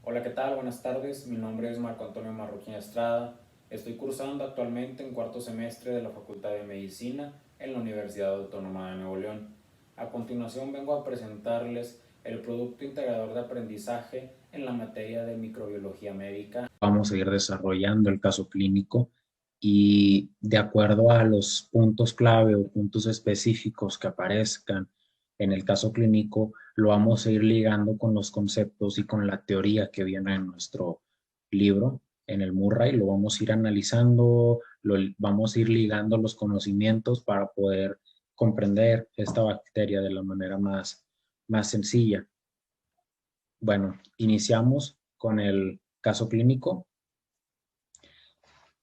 Hola, ¿qué tal? Buenas tardes. Mi nombre es Marco Antonio Marroquín Estrada. Estoy cursando actualmente en cuarto semestre de la Facultad de Medicina en la Universidad Autónoma de Nuevo León. A continuación vengo a presentarles el producto integrador de aprendizaje en la materia de microbiología médica. Vamos a ir desarrollando el caso clínico y de acuerdo a los puntos clave o puntos específicos que aparezcan en el caso clínico, lo vamos a ir ligando con los conceptos y con la teoría que viene en nuestro libro, en el Murray, lo vamos a ir analizando, vamos a ir ligando los conocimientos para poder comprender esta bacteria de la manera más sencilla. Bueno, iniciamos con el caso clínico.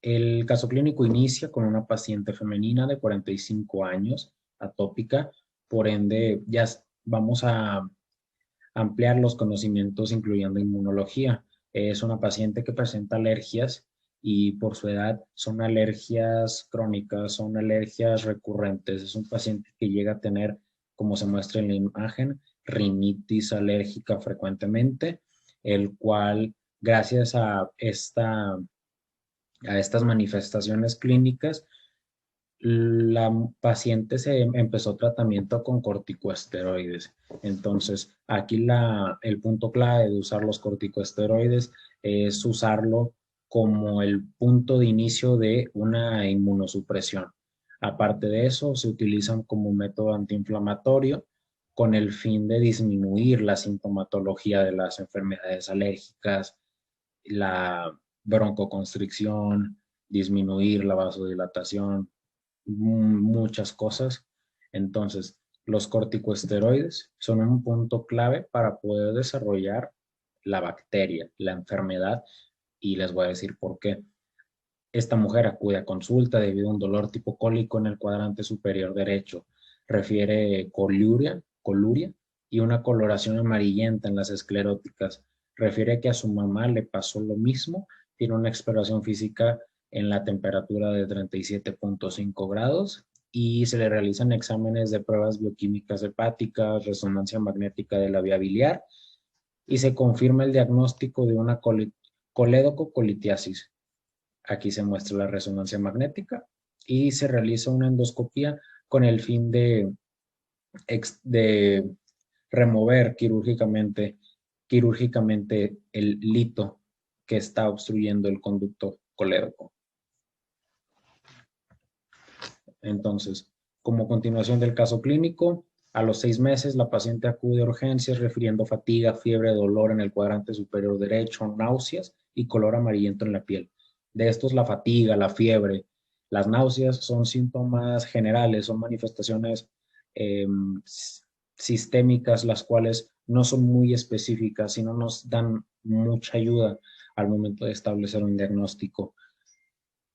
El caso clínico inicia con una paciente femenina de 45 años, atópica, por ende ya vamos a ampliar los conocimientos incluyendo inmunología. Es una paciente que presenta alergias y por su edad son alergias crónicas, son alergias recurrentes. Es un paciente que llega a tener, como se muestra en la imagen, rinitis alérgica frecuentemente, el cual, gracias a estas manifestaciones clínicas, la paciente se empezó tratamiento con corticosteroides. Entonces, aquí el punto clave de usar los corticosteroides es usarlo como el punto de inicio de una inmunosupresión. Aparte de eso, se utilizan como método antiinflamatorio con el fin de disminuir la sintomatología de las enfermedades alérgicas, la broncoconstricción, disminuir la vasodilatación, muchas cosas. Entonces, los corticosteroides son un punto clave para poder desarrollar la bacteria, la enfermedad, y les voy a decir por qué. Esta mujer acude a consulta debido a un dolor tipo cólico en el cuadrante superior derecho. Refiere coluria y una coloración amarillenta en las escleróticas. Refiere que a su mamá le pasó lo mismo. Tiene una exploración física en la temperatura de 37.5 grados y se le realizan exámenes de pruebas bioquímicas hepáticas, resonancia magnética de la vía biliar y se confirma el diagnóstico de una coledococolitiasis. Aquí se muestra la resonancia magnética y se realiza una endoscopía con el fin de remover quirúrgicamente el lito que está obstruyendo el conducto colédoco. Entonces, como continuación del caso clínico, a los 6 meses la paciente acude a urgencias refiriendo fatiga, fiebre, dolor en el cuadrante superior derecho, náuseas y color amarillento en la piel. De estos, la fatiga, la fiebre, las náuseas son síntomas generales, son manifestaciones eh, sistémicas, las cuales no son muy específicas, sino nos dan mucha ayuda al momento de establecer un diagnóstico.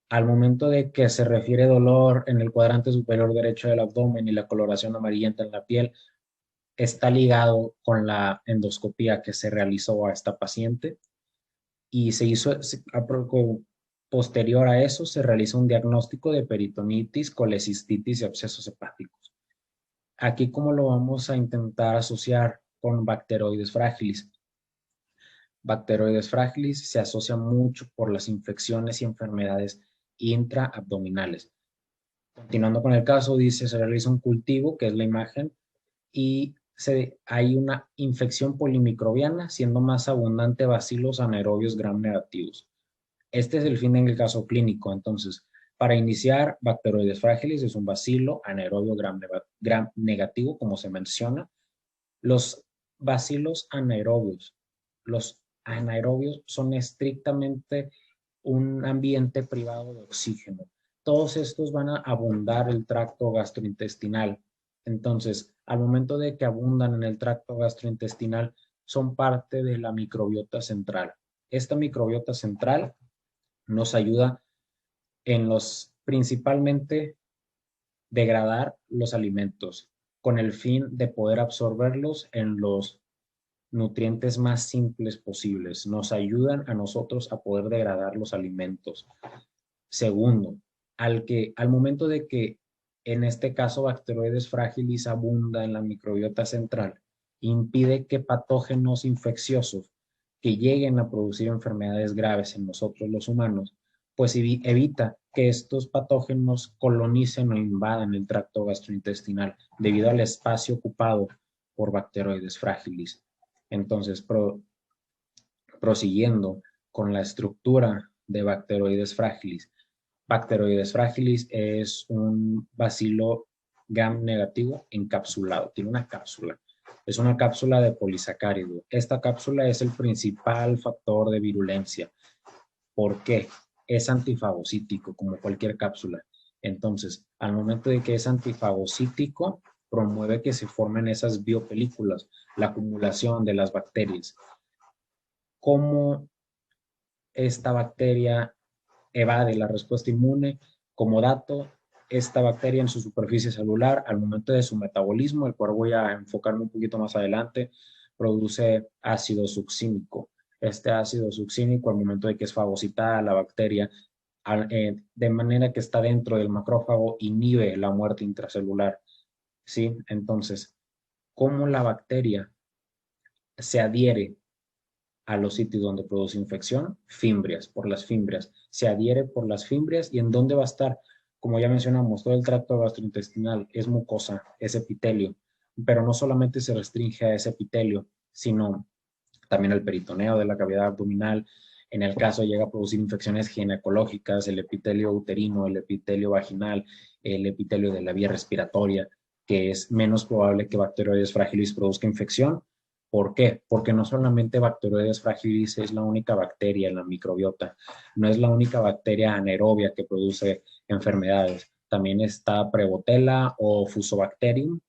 Al momento de que se refiere dolor en el cuadrante superior derecho del abdomen y la coloración amarillenta en la piel, está ligado con la endoscopía que se realizó a esta paciente y posterior a eso se realiza un diagnóstico de peritonitis, colecistitis y abscesos hepáticos. Aquí, ¿cómo lo vamos a intentar asociar con bacteroides frágiles? Bacteroides frágiles se asocia mucho por las infecciones y enfermedades intraabdominales. Continuando con el caso, dice, se realiza un cultivo, que es la imagen, y hay una infección polimicrobiana, siendo más abundante bacilos anaerobios gram negativos. Este es el fin en el caso clínico. Entonces, para iniciar, bacteroides frágiles es un bacilo anaerobio gram negativo, como se menciona. Los bacilos anaerobios, los anaerobios son estrictamente un ambiente privado de oxígeno. Todos estos van a abundar el tracto gastrointestinal. Entonces, al momento de que abundan en el tracto gastrointestinal, son parte de la microbiota central. Esta microbiota central nos ayuda en principalmente degradar los alimentos con el fin de poder absorberlos en los nutrientes más simples posibles. Nos ayudan a nosotros a poder degradar los alimentos. Segundo, al momento de que en este caso Bacteroides fragilis abunda en la microbiota central, impide que patógenos infecciosos que lleguen a producir enfermedades graves en nosotros los humanos, pues evita que estos patógenos colonicen o invadan el tracto gastrointestinal debido al espacio ocupado por bacteroides frágiles. Entonces, prosiguiendo con la estructura de bacteroides frágiles. Bacteroides frágiles es un bacilo gram negativo encapsulado, tiene una cápsula. Es una cápsula de polisacárido. Esta cápsula es el principal factor de virulencia. ¿Por qué? Es antifagocítico, como cualquier cápsula. Entonces, al momento de que es antifagocítico, promueve que se formen esas biopelículas, la acumulación de las bacterias. ¿Cómo esta bacteria evade la respuesta inmune? Como dato, esta bacteria en su superficie celular, al momento de su metabolismo, el cual voy a enfocarme un poquito más adelante, produce ácido succínico. Este ácido succínico, al momento de que es fagocitada la bacteria, de manera que está dentro del macrófago, inhibe la muerte intracelular. ¿Sí? Entonces, ¿cómo la bacteria se adhiere a los sitios donde produce infección? Fimbrias, por las fimbrias. Se adhiere por las fimbrias. ¿Y en dónde va a estar? Como ya mencionamos, todo el tracto gastrointestinal es mucosa, es epitelio, pero no solamente se restringe a ese epitelio, sino también al peritoneo de la cavidad abdominal. En el caso llega a producir infecciones ginecológicas, el epitelio uterino, el epitelio vaginal, el epitelio de la vía respiratoria, que es menos probable que Bacteroides fragilis produzca infección. ¿Por qué? Porque no solamente Bacteroides fragilis es la única bacteria en la microbiota, no es la única bacteria anaerobia que produce enfermedades. También está Prevotella o Fusobacterium,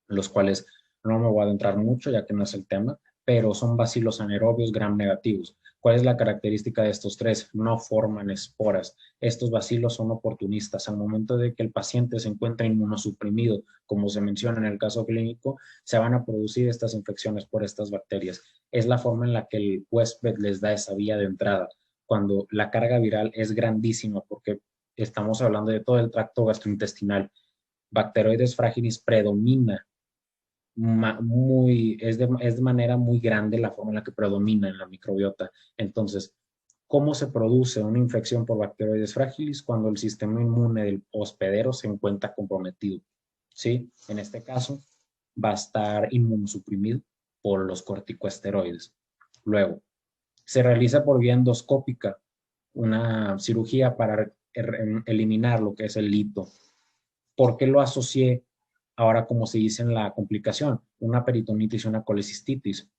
los cuales no me voy a adentrar mucho ya que no es el tema, pero son bacilos anaerobios gram negativos. ¿Cuál es la característica de estos tres? No forman esporas. Estos bacilos son oportunistas. Al momento de que el paciente se encuentra inmunosuprimido, como se menciona en el caso clínico, se van a producir estas infecciones por estas bacterias. Es la forma en la que el huésped les da esa vía de entrada, cuando la carga viral es grandísima, porque estamos hablando de todo el tracto gastrointestinal. Bacteroides fragilis predomina es de manera muy grande la forma en la que predomina en la microbiota. Entonces, ¿cómo se produce una infección por bacteroides frágiles? Cuando el sistema inmune del hospedero se encuentra comprometido. ¿Sí? En este caso, va a estar inmunosuprimido por los corticosteroides. Luego, se realiza por vía endoscópica una cirugía para eliminar lo que es el lito. ¿Por qué lo asocié ahora, como se dice en la complicación? Una peritonitis y una colecistitis.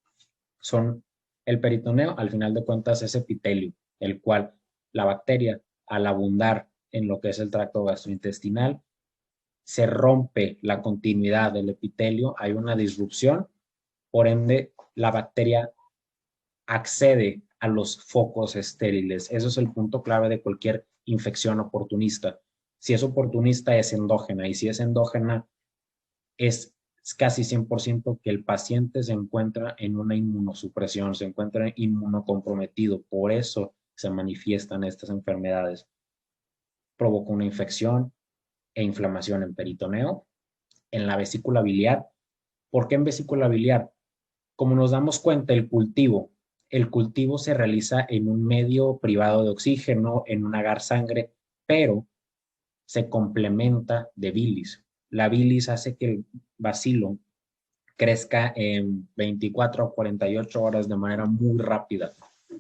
Son el peritoneo, al final de cuentas, es epitelio, el cual la bacteria, al abundar en lo que es el tracto gastrointestinal, se rompe la continuidad del epitelio, hay una disrupción, por ende, la bacteria accede a los focos estériles. Eso es el punto clave de cualquier infección oportunista. Si es oportunista, es endógena, y si es endógena, es casi 100% que el paciente se encuentra en una inmunosupresión, se encuentra inmunocomprometido. Por eso se manifiestan estas enfermedades. Provoca una infección e inflamación en peritoneo, en la vesícula biliar. ¿Por qué en vesícula biliar? Como nos damos cuenta, el cultivo se realiza en un medio privado de oxígeno, en un agar sangre, pero se complementa de bilis. La bilis hace que el bacilo crezca en 24 a 48 horas de manera muy rápida,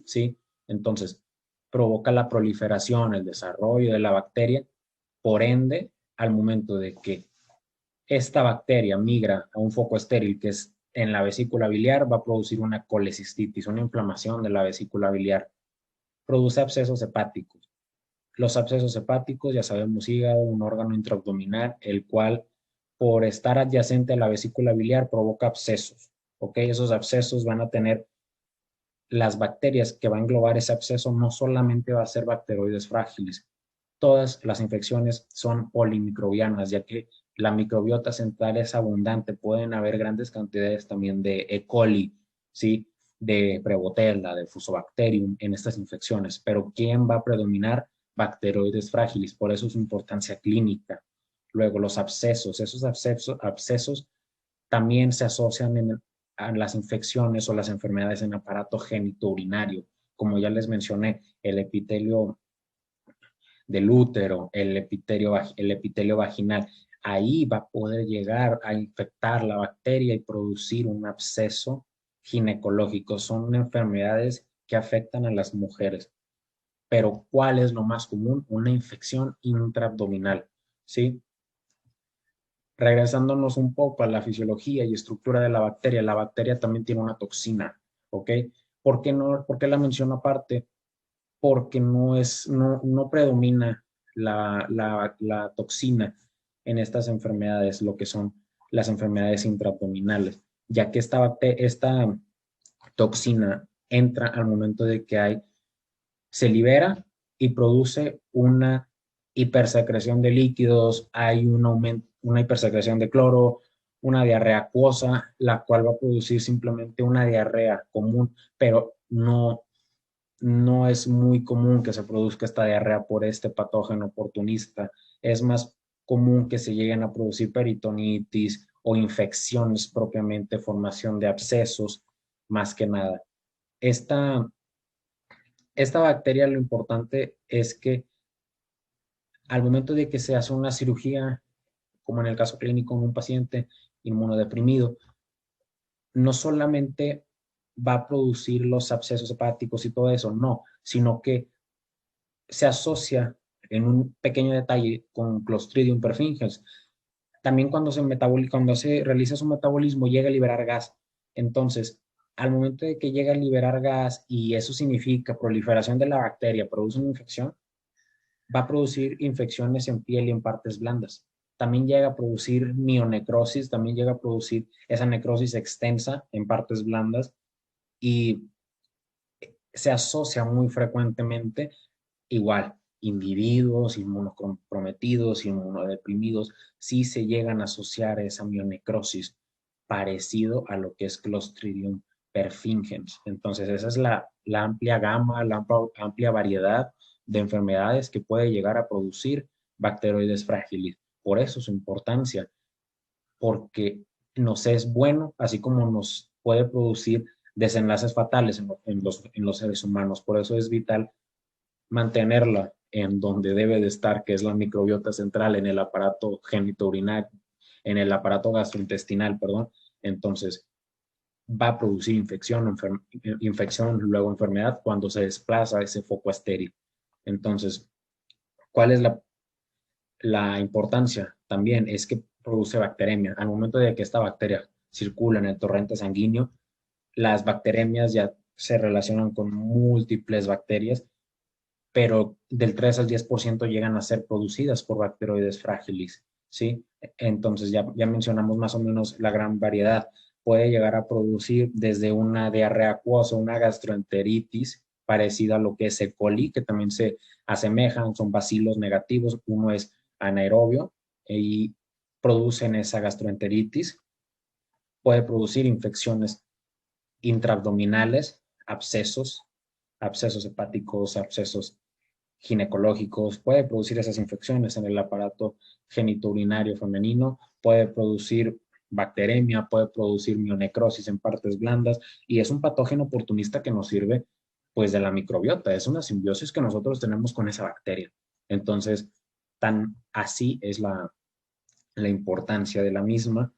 ¿sí? Entonces, provoca la proliferación, el desarrollo de la bacteria. Por ende, al momento de que esta bacteria migra a un foco estéril que es en la vesícula biliar, va a producir una colecistitis, una inflamación de la vesícula biliar. Produce abscesos hepáticos. Los abscesos hepáticos, ya sabemos, hígado, un órgano intraabdominal, el cual, por estar adyacente a la vesícula biliar, provoca abscesos. ¿Ok? Esos abscesos van a tener las bacterias que va a englobar ese absceso, no solamente va a ser bacteroides frágiles. Todas las infecciones son polimicrobianas, ya que la microbiota central es abundante. Pueden haber grandes cantidades también de E. coli, ¿sí? De Prevotella, de Fusobacterium en estas infecciones. Pero ¿quién va a predominar? Bacteroides frágiles. Por eso su importancia clínica. Luego, los abscesos. Esos abscesos también se asocian a las infecciones o las enfermedades en aparato genitourinario, como ya les mencioné, el epitelio del útero, el epitelio vaginal. Ahí va a poder llegar a infectar la bacteria y producir un absceso ginecológico. Son enfermedades que afectan a las mujeres. Pero ¿cuál es lo más común? Una infección intraabdominal, ¿sí? Regresándonos un poco a la fisiología y estructura de la bacteria también tiene una toxina, ¿ok? ¿Por qué la menciono aparte? Porque no predomina la toxina en estas enfermedades, lo que son las enfermedades intraabdominales, ya que esta toxina entra al momento de que se libera y produce una hipersecreción de líquidos, hay un aumento, una hipersecreción de cloro, una diarrea acuosa, la cual va a producir simplemente una diarrea común, pero no es muy común que se produzca esta diarrea por este patógeno oportunista. Es más común que se lleguen a producir peritonitis o infecciones propiamente, formación de abscesos, más que nada. Esta, esta bacteria, lo importante es que al momento de que se hace una cirugía, como en el caso clínico en un paciente inmunodeprimido, no solamente va a producir los abscesos hepáticos y todo eso, no, sino que se asocia en un pequeño detalle con Clostridium perfringens. También cuando se realiza su metabolismo llega a liberar gas. Entonces, al momento de que llega a liberar gas y eso significa proliferación de la bacteria, produce una infección, va a producir infecciones en piel y en partes blandas. También llega a producir mionecrosis, también llega a producir esa necrosis extensa en partes blandas y se asocia muy frecuentemente igual, individuos inmunocomprometidos, inmunodeprimidos, sí se llegan a asociar a esa mionecrosis parecido a lo que es Clostridium perfringens. Entonces, esa es la amplia gama, la amplia variedad de enfermedades que puede llegar a producir bacteroides frágiles. Por eso su importancia, porque nos es bueno, así como nos puede producir desenlaces fatales en los seres humanos. Por eso es vital mantenerla en donde debe de estar, que es la microbiota central, en el aparato genitourinario, en el aparato gastrointestinal, perdón. Entonces, va a producir infección, luego enfermedad, cuando se desplaza ese foco estéril. Entonces, ¿cuál es la importancia? También es que produce bacteremia. Al momento de que esta bacteria circula en el torrente sanguíneo, las bacteremias ya se relacionan con múltiples bacterias, pero del 3 al 10% llegan a ser producidas por bacteroides frágiles, ¿sí? Entonces ya mencionamos más o menos la gran variedad. Puede llegar a producir desde una diarrea acuosa, una gastroenteritis parecida a lo que es E. coli, que también se asemejan, son bacilos negativos, uno es anaerobio y producen esa gastroenteritis. Puede producir infecciones intraabdominales, abscesos hepáticos, abscesos ginecológicos, puede producir esas infecciones en el aparato genitourinario femenino, puede producir bacteremia, puede producir mionecrosis en partes blandas y es un patógeno oportunista que nos sirve pues de la microbiota, es una simbiosis que nosotros tenemos con esa bacteria. Entonces, tan así es la importancia de la misma.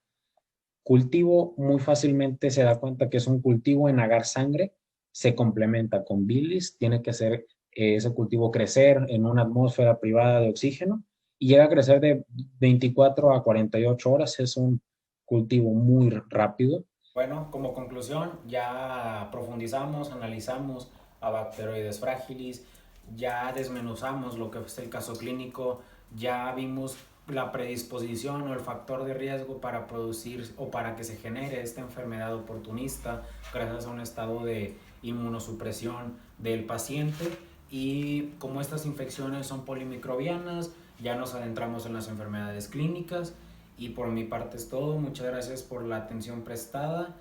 Cultivo muy fácilmente se da cuenta que es un cultivo en agar sangre, se complementa con bilis, tiene que ser ese cultivo crecer en una atmósfera privada de oxígeno y llega a crecer de 24 a 48 horas, es un cultivo muy rápido. Bueno, como conclusión, ya profundizamos, analizamos a bacteroides frágiles, ya desmenuzamos lo que es el caso clínico, ya vimos la predisposición o el factor de riesgo para producir o para que se genere esta enfermedad oportunista gracias a un estado de inmunosupresión del paciente. Y como estas infecciones son polimicrobianas, ya nos adentramos en las enfermedades clínicas. Y por mi parte es todo. Muchas gracias por la atención prestada